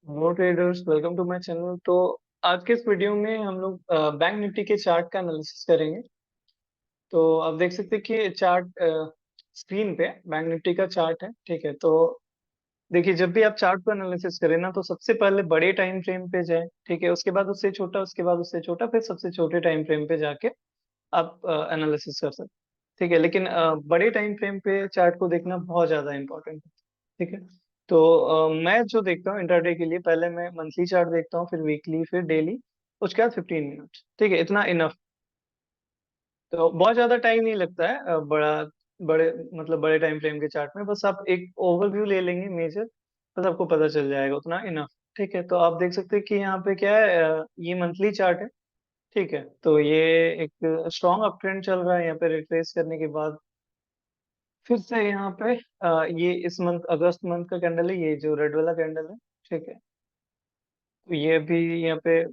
Hello traders, welcome to my channel. तो आज के इस वीडियो में हम लोग बैंक निफ्टी के चार्ट का एनालिसिस करेंगे। तो आप देख सकते हैं कि चार्ट स्क्रीन पे बैंक निफ्टी का चार्ट है। ठीक है, तो देखिए, जब भी आप चार्ट को एनालिसिस करें ना, तो सबसे पहले बड़े टाइम फ्रेम पे जाएं। ठीक है, उसके बाद उससे छोटा, उसके बाद उससे छोटा, फिर सबसे छोटे टाइम फ्रेम पे जाके आप एनालिसिस कर सकते हैं। ठीक है, लेकिन बड़े टाइम फ्रेम पे चार्ट को देखना बहुत ज्यादा इंपॉर्टेंट है। ठीक है, तो मैं जो देखता हूँ इंट्राडे के लिए, पहले मैं मंथली चार्ट देखता हूँ, फिर वीकली, फिर डेली, उसके बाद 15 मिनट। ठीक है, इतना इनफ। तो बहुत ज्यादा टाइम नहीं लगता है बड़े मतलब बड़े टाइम फ्रेम के चार्ट में। बस आप एक ओवरव्यू ले लेंगे मेजर, बस आपको पता चल जाएगा, उतना इनफ। ठीक है, तो आप देख सकते हैं कि यहाँ पे क्या है, ये मंथली चार्ट है। ठीक है, तो ये एक स्ट्रॉन्ग अप ट्रेंड चल रहा है यहाँ पे, रिट्रेस करने के बाद फिर से यहाँ पे ये इस मंथ, अगस्त मंथ का कैंडल है, ये जो रेड वाला कैंडल है। ठीक है, तो ये भी यहाँ पे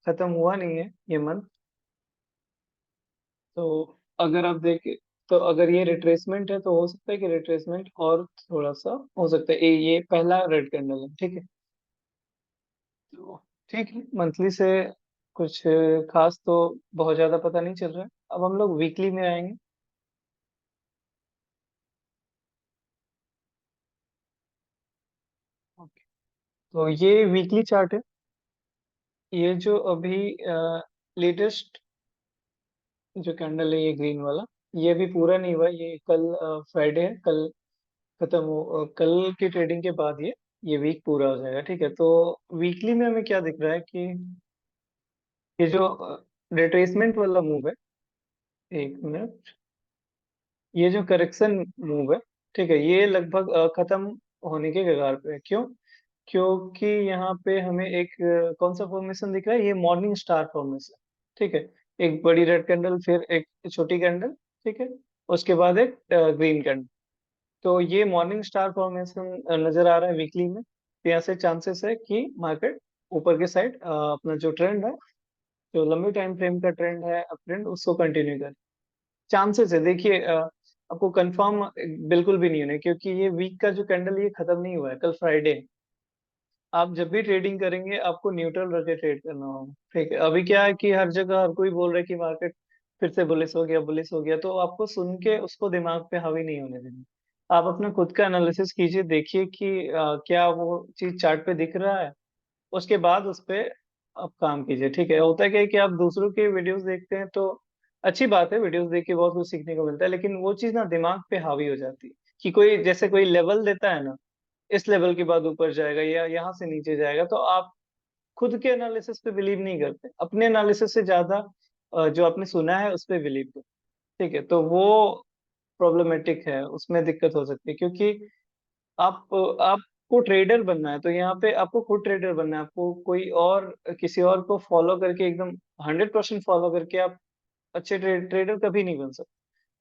खत्म हुआ नहीं है ये मंथ। तो अगर आप देखें, तो अगर ये रिट्रेसमेंट है तो हो सकता है कि रिट्रेसमेंट और थोड़ा सा हो सकता है। ये पहला रेड कैंडल है। ठीक है, तो ठीक है, मंथली से कुछ खास तो बहुत ज्यादा पता नहीं चल रहा है। अब हम लोग वीकली में आएंगे। ओके, तो ये वीकली चार्ट है। ये जो अभी लेटेस्ट जो कैंडल है, ये ग्रीन वाला, ये अभी पूरा नहीं हुआ। ये कल फ्राइडे है, कल खत्म हो, कल की ट्रेडिंग के बाद ये वीक पूरा हो जाएगा। ठीक है, तो वीकली में हमें क्या दिख रहा है कि ये जो रिट्रेसमेंट वाला मूव है, एक मिनट, ये जो करेक्शन मूव है, ठीक है, ये लगभग खत्म होने के कगार पे है। क्यों? क्योंकि यहाँ पे हमें एक कौन सा फॉर्मेशन दिख रहा है, ये मॉर्निंग स्टार फॉर्मेशन। ठीक है, एक बड़ी रेड कैंडल, फिर एक छोटी कैंडल। ठीक है, उसके बाद एक ग्रीन कैंडल। तो ये मॉर्निंग स्टार फॉर्मेशन नजर आ रहा है वीकली में। तो यहाँ से चांसेस है कि मार्केट ऊपर के साइड अपना जो ट्रेंड है, जो लंबे टाइम फ्रेम का ट्रेंड है, अप ट्रेंड, उसको कंटिन्यू करे। चांसेस है, देखिए, आपको कंफर्म बिल्कुल भी नहीं होने, क्योंकि ये वीक का जो कैंडल, ये खत्म नहीं हुआ है, कल फ्राइडे। आप जब भी ट्रेडिंग करेंगे, आपको न्यूट्रल रख के ट्रेड करना होगा। ठीक है, अभी क्या है कि हर जगह हर कोई बोल रहा है कि मार्केट फिर से बुलिश हो गया, बुलिश हो गया, तो आपको सुन के उसको दिमाग पे हावी नहीं होने देना। आप अपना खुद का एनालिसिस कीजिए, देखिए कि क्या वो चीज चार्ट पे दिख रहा है, उसके बाद उस पे आप काम कीजिए। ठीक है, होता है क्या है कि आप दूसरों के वीडियोस देखते हैं, तो अच्छी बात है, वीडियोस देख के बहुत कुछ सीखने को मिलता है, लेकिन वो चीज ना दिमाग पे हावी हो जाती है। कि कोई जैसे कोई लेवल देता है ना, इस लेवल के बाद ऊपर जाएगा या यहाँ से नीचे जाएगा, तो आप खुद के एनालिसिस पे बिलीव नहीं करते, अपने एनालिसिस से ज्यादा जो आपने सुना है उस पे बिलीव करते। ठीक है, तो वो प्रॉब्लमेटिक है, उसमें दिक्कत हो सकती है। क्योंकि आपको ट्रेडर बनना है, तो यहाँ पे आपको खुद ट्रेडर बनना है। आपको कोई और, किसी और को फॉलो करके, एकदम 100% फॉलो करके आप अच्छे ट्रेडर कभी नहीं बन सकते।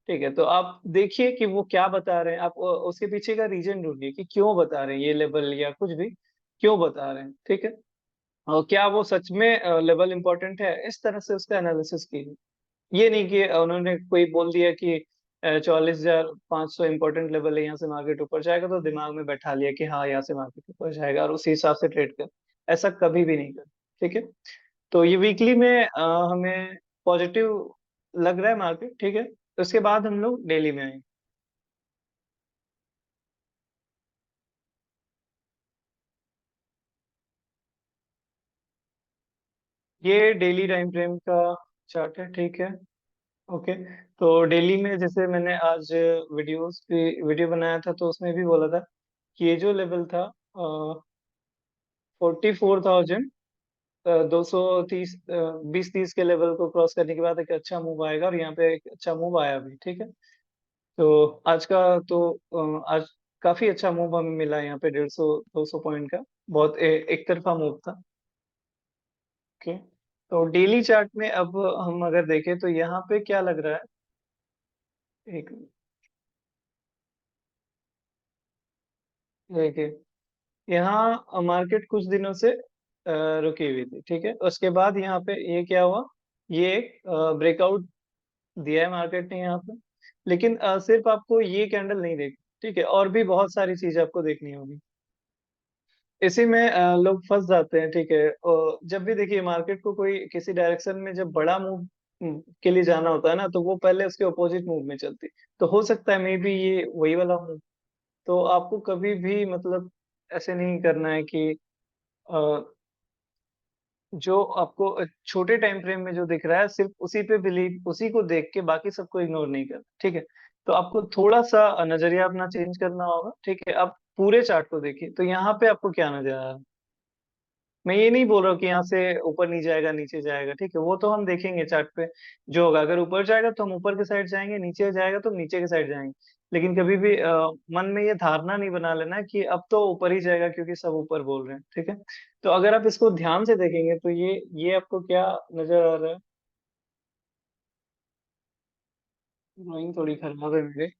ठीक है, तो आप देखिए कि वो क्या बता रहे हैं, आप उसके पीछे का रीजन ढूंढिए कि क्यों बता रहे हैं ये लेवल या कुछ भी, क्यों बता रहे हैं। ठीक है, और क्या वो सच में लेवल इंपॉर्टेंट है, इस तरह से उसका एनालिसिस कीजिए। ये नहीं कि उन्होंने कोई बोल दिया कि 44,500 इंपॉर्टेंट लेवल है, यहाँ से मार्केट ऊपर जाएगा, तो दिमाग में बैठा लिया कि हाँ, यहाँ से मार्केट ऊपर जाएगा, और उसी हिसाब से ट्रेड कर। ऐसा कभी भी नहीं कर। ठीक है, तो ये वीकली में हमें पॉजिटिव लग रहा है मार्केट। ठीक है, तो उसके बाद हम लोग डेली में आएंगे। ये डेली टाइम फ्रेम का चार्ट है। ठीक है, ओके। तो डेली में, जैसे मैंने आज वीडियो बनाया था, तो उसमें भी बोला था कि ये जो लेवल था 44,000 230, 20-30 के लेवल को क्रॉस करने के बाद एक अच्छा मूव आएगा, और यहाँ पे एक अच्छा मूव आया भी। ठीक है, तो आज का, तो आज काफी अच्छा मूव हमें मिला है यहाँ पे, 150-200 पॉइंट का। बहुत एक तरफा मूव था। ओके, तो डेली चार्ट में अब हम अगर देखें, तो यहाँ पे क्या लग रहा है, एक, देखिए, यहाँ मार्केट कुछ दिनों से रुकी हुई थी। ठीक है, उसके बाद यहाँ पे ये क्या हुआ, ये एक ब्रेकआउट दिया है मार्केट ने यहाँ पे। लेकिन सिर्फ आपको ये कैंडल नहीं देखी। ठीक है, और भी बहुत सारी चीज आपको देखनी होगी। इसी में लोग फंस जाते हैं, ठीक है। और जब भी देखिए मार्केट को कोई किसी डायरेक्शन में जब बड़ा मूव के लिए जाना होता है ना, तो वो पहले उसके अपोजिट मूव में चलती। तो हो सकता है मे बी ये वही वाला मूव। तो आपको कभी भी मतलब ऐसे नहीं करना है कि अ, जो आपको छोटे टाइम फ्रेम में जो दिख रहा है सिर्फ उसी पे बिलीव, उसी को देख के बाकी सबको इग्नोर नहीं करना, ठीक है। तो आपको थोड़ा सा नजरिया अपना चेंज करना होगा, ठीक है। आप पूरे चार्ट को देखिए, तो यहाँ पे आपको क्या नजर आ रहा है। मैं ये नहीं बोल रहा हूँ कि यहाँ से ऊपर नहीं जाएगा नीचे जाएगा, ठीक है, वो तो हम देखेंगे चार्ट पे जो होगा। अगर ऊपर जाएगा तो हम ऊपर के साइड जाएंगे, नीचे जाएगा तो हम नीचे के साइड जाएंगे। लेकिन कभी भी मन में ये धारणा नहीं बना लेना कि अब तो ऊपर ही जाएगा क्योंकि सब ऊपर बोल रहे हैं, ठीक है। तो अगर आप इसको ध्यान से देखेंगे तो ये आपको क्या नजर आ रहा है। ड्राइंग थोड़ी खराब है मेरे।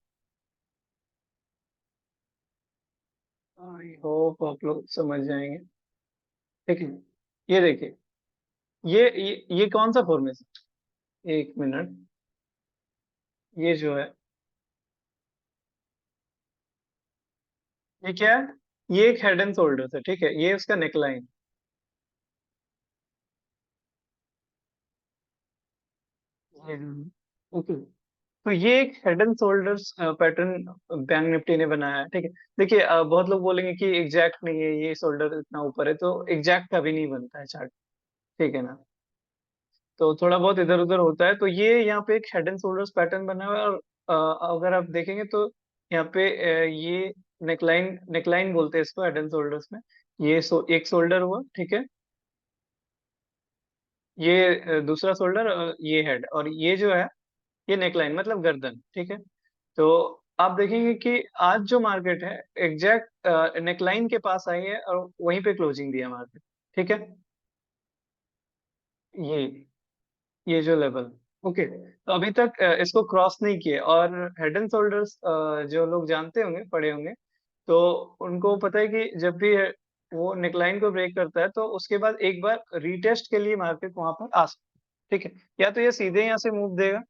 आई होप आप लोग समझ जाएंगे, ठीक है। ये देखिए, ये कौन सा फॉर्मेशन, एक मिनट। ये जो है, ये क्या है, ये एक हेड एंड शोल्डर है, ठीक है। ये उसका नेकलाइन। ओके। तो ये एक head and shoulders pattern bank Nifty ने बनाया है, ठीक है। देखिए बहुत लोग बोलेंगे कि एग्जैक्ट नहीं है, ये शोल्डर इतना ऊपर है, तो एग्जैक्ट कभी नहीं बनता है चार्ट, ठीक है ना। तो थोड़ा बहुत इधर उधर होता है। तो ये यहाँ पे एक हेड एंड शोल्डर्स पैटर्न बना हुआ है। और अगर आप देखेंगे तो यहाँ पे ये नेकलाइन, नेकलाइन बोलते हैं इसको हेड एंड शोल्डर्स में। ये एक शोल्डर हुआ, ठीक है। ये दूसरा शोल्डर, ये हेड, और ये जो है ये नेकलाइन मतलब गर्दन, ठीक है। तो आप देखेंगे कि आज जो मार्केट है एग्जैक्ट नेकलाइन के पास आई है और वहीं पे क्लोजिंग दिया मार्केट, ठीक है। ये ये जो लेवल, ओके। तो अभी तक इसको क्रॉस नहीं किए। और हेड एंड शोल्डर्स जो लोग जानते होंगे, पढ़े होंगे, तो उनको पता है कि जब भी वो नेकलाइन को ब्रेक करता है तो उसके बाद एक बार रीटेस्ट के लिए मार्केट वहां पर आ सकता है, ठीक है। या तो ये सीधे यहाँ से मूव देगा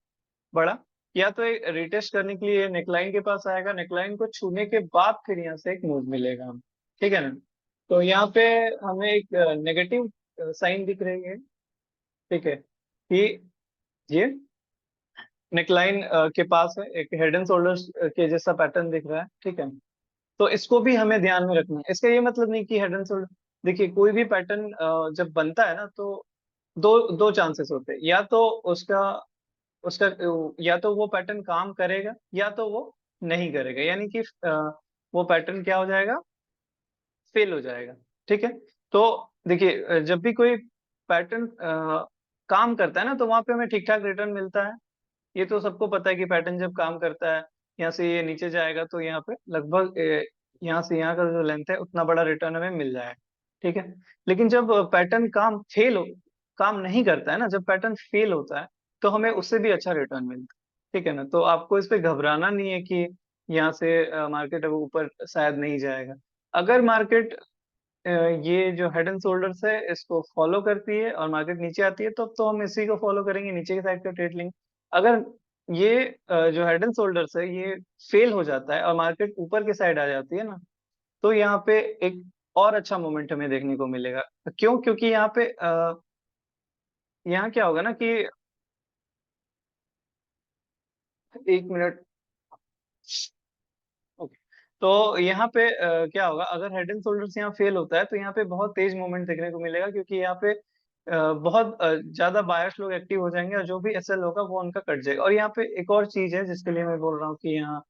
बड़ा, या तो एक रिटेस्ट करने के लिए नेकलाइन के पास आएगा, नेकलाइन को छूने के बाद फिर यहाँ से एक मूव मिलेगा हमें, ठीक है ना। तो यहाँ पे हमें एक नेगेटिव साइन दिख रही है, ठीक है, कि ये नेकलाइन के पास है, एक हेड एंड शोल्डर्स के जैसा पैटर्न दिख रहा है, ठीक है। तो इसको भी हमें ध्यान में रखना है। इसका ये मतलब नहीं कि हेड एंड शोल्डर, देखिए कोई भी पैटर्न जब बनता है ना, तो दो दो चांसेस होते हैं। या तो उसका उसका या तो वो पैटर्न काम करेगा या तो वो नहीं करेगा, यानी कि वो पैटर्न क्या हो जाएगा, फेल हो जाएगा, ठीक है। तो देखिए जब भी कोई पैटर्न काम करता है ना, तो वहां पे हमें ठीक ठाक रिटर्न मिलता है। ये तो सबको पता है कि पैटर्न जब काम करता है, यहाँ से ये नीचे जाएगा तो यहाँ पे लगभग यहाँ से यहाँ का जो लेंथ है उतना बड़ा रिटर्न हमें मिल जाएगा, ठीक है। लेकिन जब पैटर्न काम नहीं करता है ना, जब पैटर्न फेल होता है, तो हमें उससे भी अच्छा रिटर्न मिलता है, ठीक है ना। तो आपको इस पे घबराना नहीं है कि यहाँ से मार्केट अब ऊपर शायद नहीं जाएगा। अगर मार्केट ये जो हेड एंड शोल्डर्स है इसको फॉलो करती है और मार्केट नीचे आती है, तो हम इसी को फॉलो करेंगे, नीचे की साइड का ट्रेड लेंगे। अगर ये जो हेड एंड शोल्डर्स है ये फेल हो जाता है और मार्केट ऊपर की साइड आ जाती है ना, तो यहाँ पे एक और अच्छा मोमेंट हमें देखने को मिलेगा। क्यों? क्योंकि यहाँ पे यहाँ क्या होगा ना कि, एक मिनट, ओके। तो यहाँ पे क्या होगा, अगर हेड एंड शोल्डर्स यहाँ फेल होता है तो यहाँ पे बहुत तेज मूवमेंट देखने को मिलेगा, क्योंकि यहाँ पे बहुत ज्यादा बायर्स लोग एक्टिव हो जाएंगे और जो भी एसएल होगा वो उनका कट जाएगा। और यहाँ पे एक और चीज है जिसके लिए मैं बोल रहा हूँ कि यहाँ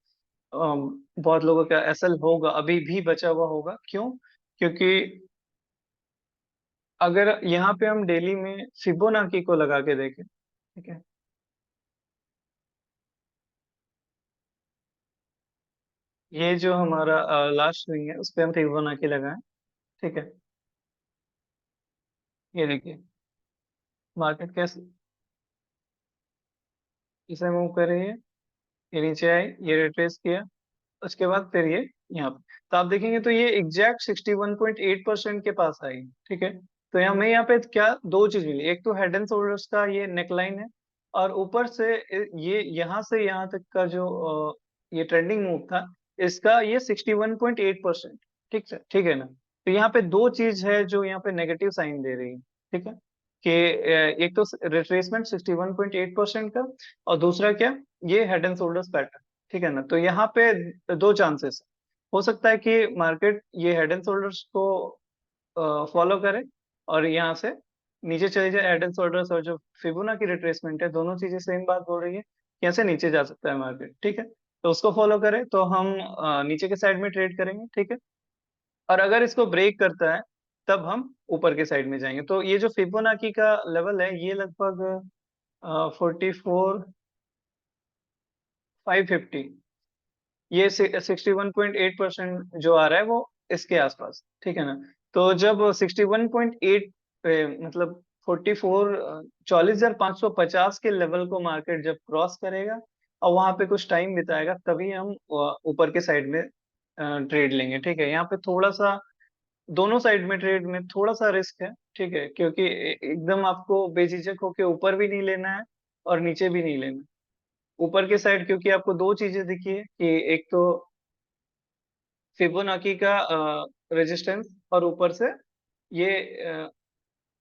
बहुत लोगों का एसएल होगा, अभी भी बचा हुआ होगा। क्यों? क्योंकि अगर यहाँ पे हम डेली में फिबोनाची को लगा के देखें, ठीक है, ये जो हमारा लास्ट स्विंग है उस पे हम फिबोनाची लगाएं, ठीक है। ये देखिए मार्केट कैसे इसे मूव कर रही है, ये नीचे आई, ये रिट्रेस किया, उसके बाद फिर ये यहाँ पे। तो आप देखेंगे तो ये एग्जैक्ट 61.8% के पास आई, ठीक है। तो हमें यहाँ पे क्या दो चीज मिली, एक तो हेड एंड शोल्डर्स का ये नेकलाइन है, और ऊपर से ये यहाँ से यहाँ तक का जो ये ट्रेंडिंग मूव था इसका, ये 61.8%, ठीक है ना। तो यहाँ पे दो चीज है जो यहाँ पे नेगेटिव साइन दे रही है, ठीक है, कि एक तो रिट्रेसमेंट 61.8% का, और दूसरा क्या, ये हेड एंड शोल्डर्स पैटर्न, ठीक है ना। तो यहाँ पे दो चांसेस हो सकता है कि मार्केट ये हेड एंड शोल्डर्स को फॉलो करे और यहाँ से नीचे चले जाए। हेड एंड शोल्डर्स और जो फिबोना की रिट्रेसमेंट है, दोनों चीजें सेम बात बोल रही है कि यहाँ से नीचे जा सकता है मार्केट, ठीक है। तो उसको फॉलो करें तो हम नीचे के साइड में ट्रेड करेंगे, ठीक है। और अगर इसको ब्रेक करता है तब हम ऊपर के साइड में जाएंगे। तो ये जो फिबोनाची का लेवल है ये लगभग 44,550, ये 61.8% जो आ रहा है वो इसके आसपास, ठीक है ना। तो जब 61.8 पे मतलब 44,550 के लेवल को मार्केट जब क्रॉस करेगा और वहां पे कुछ टाइम बिताएगा, तभी हम ऊपर के साइड में ट्रेड लेंगे, ठीक है। यहाँ पे थोड़ा सा दोनों साइड में ट्रेड में थोड़ा सा रिस्क है, ठीक है, क्योंकि एकदम आपको बेझिझक होके ऊपर भी नहीं लेना है और नीचे भी नहीं लेना है। ऊपर के साइड क्योंकि आपको दो चीजें दिखी है कि एक तो फिबोनाची का रेजिस्टेंस और ऊपर से ये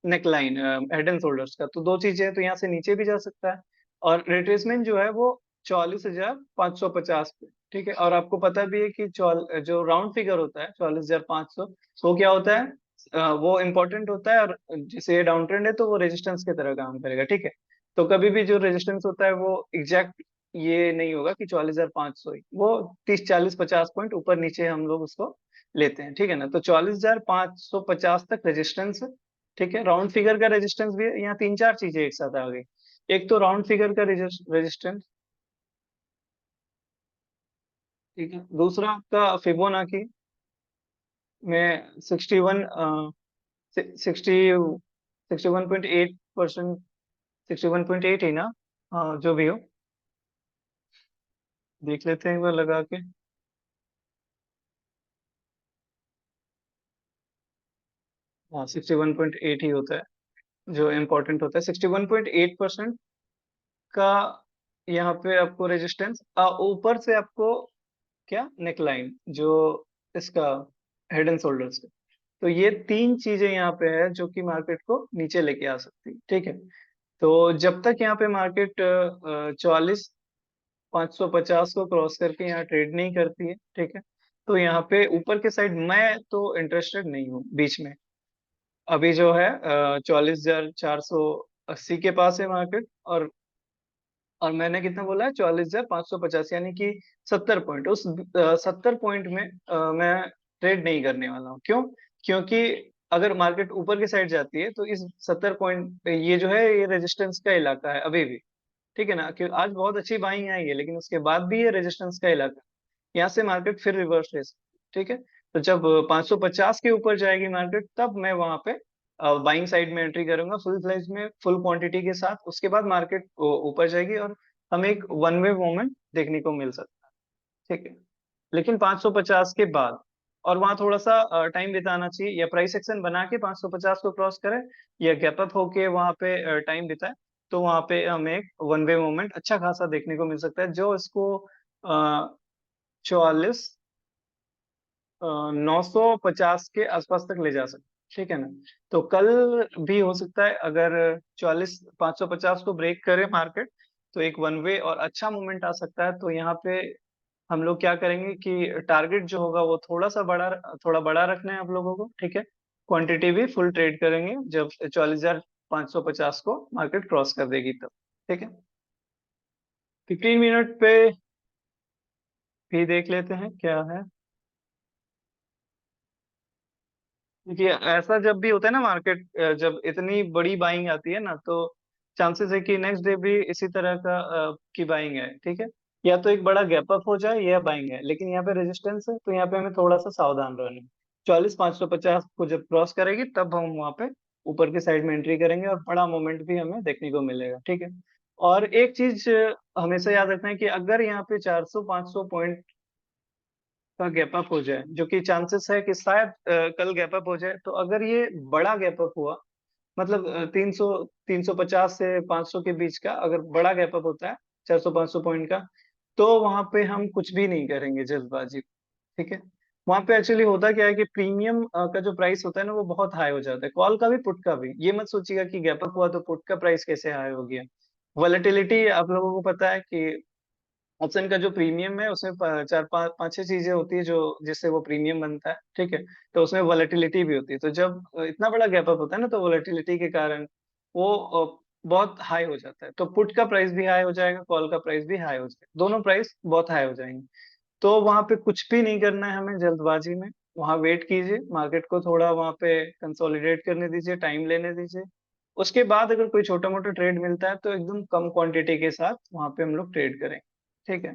नेकलाइन हेड एंड शोल्डर्स का, तो दो चीजें हैं, तो यहाँ से नीचे भी जा सकता है। और रिट्रेसमेंट जो है वो 44,550 पे, ठीक है। और आपको पता भी है कि जो राउंड फिगर होता है 44,500, वो क्या होता है, वो इम्पोर्टेंट होता है, और जैसे ये डाउन ट्रेंड है तो वो रेजिस्टेंस की तरह काम करेगा, ठीक है। तो कभी भी जो रेजिस्टेंस होता है वो एग्जैक्ट ये नहीं होगा कि 44,500 ही, वो 30, 40, 50 पॉइंट ऊपर नीचे हम लोग उसको लेते हैं, ठीक है ना। तो 44,550 तक रेजिस्टेंस है, ठीक है। राउंड फिगर का रेजिस्टेंस भी है। यहाँ तीन चार चीजें एक साथ आ गई। एक तो राउंड फिगर का रेजिस्टेंस, ठीक है। दूसरा आपका फिबोनाची में 61.8%, 61.8 ही ना, हाँ जो भी हो, देख लेते हैं एक बार लगा के। हाँ 61.8 ही होता है जो इम्पोर्टेंट होता है। 61.8% का यहाँ पे आपको रेजिस्टेंस, ऊपर से आपको क्या, नेकलाइन जो इसका हेड एंड शोल्डर्स का। तो ये तीन चीजें यहाँ पे है जो कि मार्केट को नीचे लेके आ सकती है, ठीक है। तो जब तक यहाँ पे मार्केट 44,550 को क्रॉस करके यहाँ ट्रेड नहीं करती है, ठीक है, तो यहाँ पे ऊपर के साइड मैं तो इंटरेस्टेड नहीं हूँ बीच में। अभी जो है 44,480 के पास है मार्केट, और मैंने कितना बोला है, 44,550, यानी कि 70 पॉइंट। उस 70 पॉइंट में मैं ट्रेड नहीं करने वाला हूँ। क्यों? क्योंकि अगर मार्केट ऊपर की साइड जाती है तो इस 70 पॉइंट पे ये जो है ये रेजिस्टेंस का इलाका है अभी भी, ठीक है ना। कि आज बहुत अच्छी बाइंग आई है लेकिन उसके बाद भी ये रेजिस्टेंस का इलाका, यहाँ से मार्केट फिर रिवर्स ले सकती है, ठीक है। तो जब 550 के ऊपर जाएगी मार्केट तब मैं वहां पे बाइंग साइड में एंट्री करूंगा फुल फ्लेज में, फुल क्वांटिटी के साथ। उसके बाद मार्केट ऊपर जाएगी और हमें एक वन वे मोमेंट देखने को मिल सकता है, ठीक है। लेकिन 550 के बाद, और वहां थोड़ा सा टाइम बिताना चाहिए, या प्राइस एक्शन बना के 550 को क्रॉस करें, या गैप अप होके वहां पे टाइम बिताए, तो वहां पे हमें एक वन वे मोमेंट अच्छा खासा देखने को मिल सकता है जो इसको 44,950 के आसपास तक ले जा सकते, ठीक है ना। तो कल भी हो सकता है अगर 44,550 को ब्रेक करे मार्केट, तो एक वन वे और अच्छा मूवमेंट आ सकता है। तो यहाँ पे हम लोग क्या करेंगे कि टारगेट जो होगा वो थोड़ा बड़ा रखना है आप लोगों को, ठीक है। क्वांटिटी भी फुल ट्रेड करेंगे जब 44,550 को मार्केट क्रॉस कर देगी तब, ठीक है। 15 मिनट पे भी देख लेते हैं क्या है। देखिए ऐसा जब भी होता है ना मार्केट, जब इतनी बड़ी बाइंग आती है ना, तो चांसेस है कि नेक्स्ट डे भी इसी तरह की बाइंग है, ठीक है। या तो एक बड़ा गैप अप हो जाए या बाइंग है, लेकिन यहाँ पे रेजिस्टेंस है तो यहाँ पे हमें थोड़ा सा सावधान रहना है। 44,550 को जब क्रॉस करेगी तब हम वहाँ पे ऊपर की साइड में एंट्री करेंगे और बड़ा मोमेंट भी हमें देखने को मिलेगा, ठीक है। और एक चीज हमेशा याद रखना है कि अगर यहाँ पे 400-500 पॉइंट का गैप अप हो जाए, जो कि चांसेस है कि शायद कल गैप अप हो जाए, तो अगर ये बड़ा गैप अप हुआ, मतलब 350 से 500 के बीच का अगर बड़ा गैप अप होता है 400-500 पॉइंट का, तो वहां पे हम कुछ भी नहीं करेंगे जल्दबाजी, ठीक है। वहां पे एक्चुअली होता क्या है कि प्रीमियम का जो प्राइस होता है ना वो बहुत हाई हो जाता है, कॉल का भी पुट का भी। ये मत सोचिएगा कि गैप अप हुआ तो पुट का प्राइस कैसे हाई हो गया। वॉलेटिलिटी आप लोगों को पता है कि ऑप्शन का जो प्रीमियम है उसमें चार पांच पांच छह चीजें होती है जो जिससे वो प्रीमियम बनता है, ठीक है। तो उसमें वॉलेटिलिटी भी होती है, तो जब इतना बड़ा गैप अप होता है ना तो वॉलेटिलिटी के कारण वो बहुत हाई हो जाता है, तो पुट का प्राइस भी हाई हो जाएगा, कॉल का प्राइस भी हाई हो जाएगा, दोनों प्राइस बहुत हाई हो जाएंगे। तो वहां पे कुछ भी नहीं करना है हमें जल्दबाजी में। वहां वेट कीजिए, मार्केट को थोड़ा वहां पे कंसोलिडेट करने दीजिए, टाइम लेने दीजिए। उसके बाद अगर कोई छोटा मोटा ट्रेड मिलता है तो एकदम कम क्वांटिटी के साथ वहां पे हम लोग ट्रेड करें, ठीक है।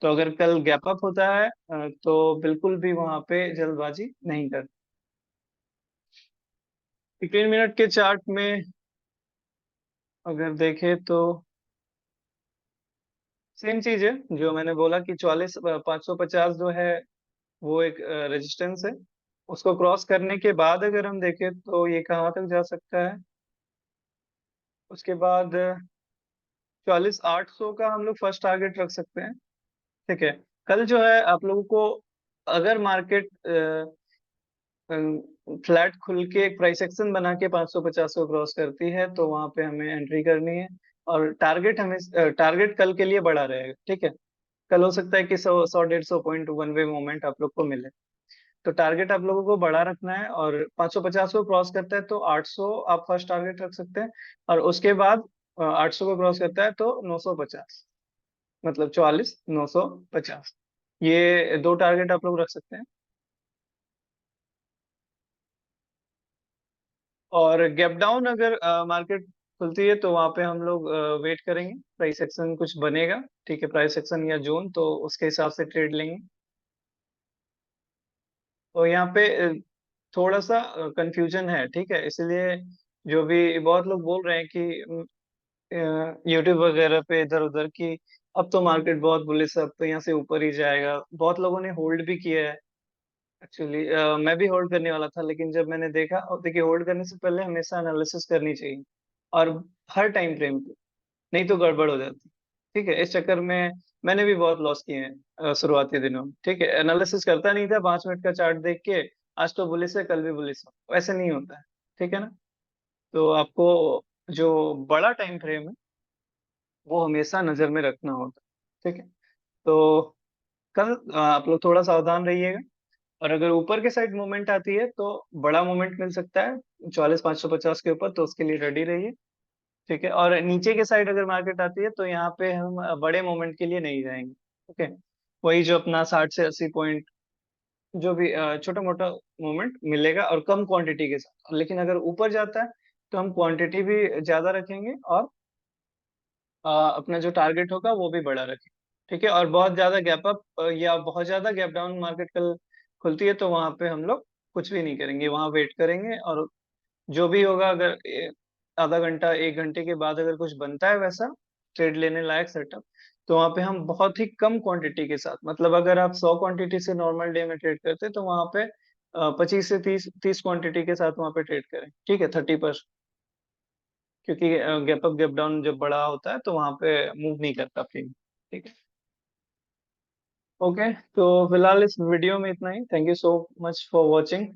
तो अगर कल गैप अप होता है तो बिल्कुल भी वहां पे जल्दबाजी नहीं कर। 15 मिनट के चार्ट में अगर देखें तो सेम चीज है जो मैंने बोला कि 44 550 जो है वो एक रेजिस्टेंस है। उसको क्रॉस करने के बाद अगर हम देखें तो ये कहाँ तक जा सकता है। उसके बाद 44 800 का हम लोग फर्स्ट टारगेट रख सकते हैं, ठीक है। कल जो है आप लोगों को अगर मार्केट फ्लैट खुल के एक प्राइस एक्शन बना के 550 को क्रॉस करती है तो वहां पे हमें एंट्री करनी है। और टारगेट हमें टारगेट कल के लिए बड़ा रहेगा, ठीक है। कल हो सकता है कि 100 100 150 पॉइंट वन वे मोमेंट आप लोग को मिले। तो टारगेट आप लोगों को बड़ा रखना है, और 550 को क्रॉस करता है तो 800 आप फर्स्ट टारगेट रख सकते हैं। और उसके बाद 800 को क्रॉस करता है तो 950, मतलब 44 950, ये दो टारगेट आप लोग रख सकते हैं। और गैप डाउन अगर मार्केट खुलती है तो वहां पे हम लोग वेट करेंगे, प्राइस एक्शन कुछ बनेगा, ठीक है, प्राइस एक्शन या जोन, तो उसके हिसाब से ट्रेड लेंगे। तो यहाँ पे थोड़ा सा कंफ्यूजन है, ठीक है, इसलिए जो भी बहुत लोग बोल रहे हैं कि यूट्यूब वगैरह पे इधर उधर की अब तो मार्केट बहुत बुलिश है, अब तो यहाँ से ऊपर ही जाएगा, बहुत लोगों ने होल्ड भी किया है। एक्चुअली मैं भी होल्ड करने वाला था, लेकिन जब मैंने देखा, और देखिए होल्ड करने से पहले हमेशा एनालिसिस करनी चाहिए, और हर टाइम फ्रेम पे, नहीं तो गड़बड़ हो जाती, ठीक है। इस चक्कर में मैंने भी बहुत लॉस किए हैं शुरुआती दिनों में, ठीक है। एनालिसिस करता नहीं था, 5 मिनट का चार्ट देख के आज तो बुलिस है कल भी बुलिस है, वैसे नहीं होता है, ठीक है ना। तो आपको जो बड़ा टाइम फ्रेम है वो हमेशा नजर में रखना होता है, ठीक है। तो कल आप लोग थोड़ा सावधान रहिएगा। और अगर ऊपर के साइड मूवमेंट आती है तो बड़ा मूवमेंट मिल सकता है 44 550 के ऊपर, तो उसके लिए रेडी रहिए, ठीक है। और नीचे के साइड अगर मार्केट आती है तो यहाँ पे हम बड़े मोमेंट के लिए नहीं जाएंगे, ओके। वही जो अपना 60 से 80 पॉइंट जो भी छोटा मोटा मूवमेंट मिलेगा और कम क्वांटिटी के साथ, लेकिन अगर ऊपर जाता है तो हम क्वांटिटी भी ज्यादा रखेंगे, और अपना जो टारगेट होगा वो भी बड़ा रखें, ठीक है। और बहुत ज्यादा गैप अप या बहुत ज्यादा गैप डाउन मार्केट कल खुलती है तो वहां पे हम लोग कुछ भी नहीं करेंगे, वहां वेट करेंगे। और जो भी होगा, अगर आधा घंटा 1 घंटे के बाद अगर कुछ बनता है वैसा ट्रेड लेने लायक सेटअप, तो वहां पे हम बहुत ही कम क्वांटिटी के साथ, मतलब अगर आप 100 क्वांटिटी से नॉर्मल डे में ट्रेड करते तो वहां पे 25 से 30 क्वांटिटी के साथ वहां पे ट्रेड करें, ठीक है, 30%। क्योंकि गैप अप गैप डाउन जब बड़ा होता है तो वहां पे मूव नहीं करता फिर, ठीक है। ओके, तो फिलहाल इस वीडियो में इतना ही। Thank you so much for watching.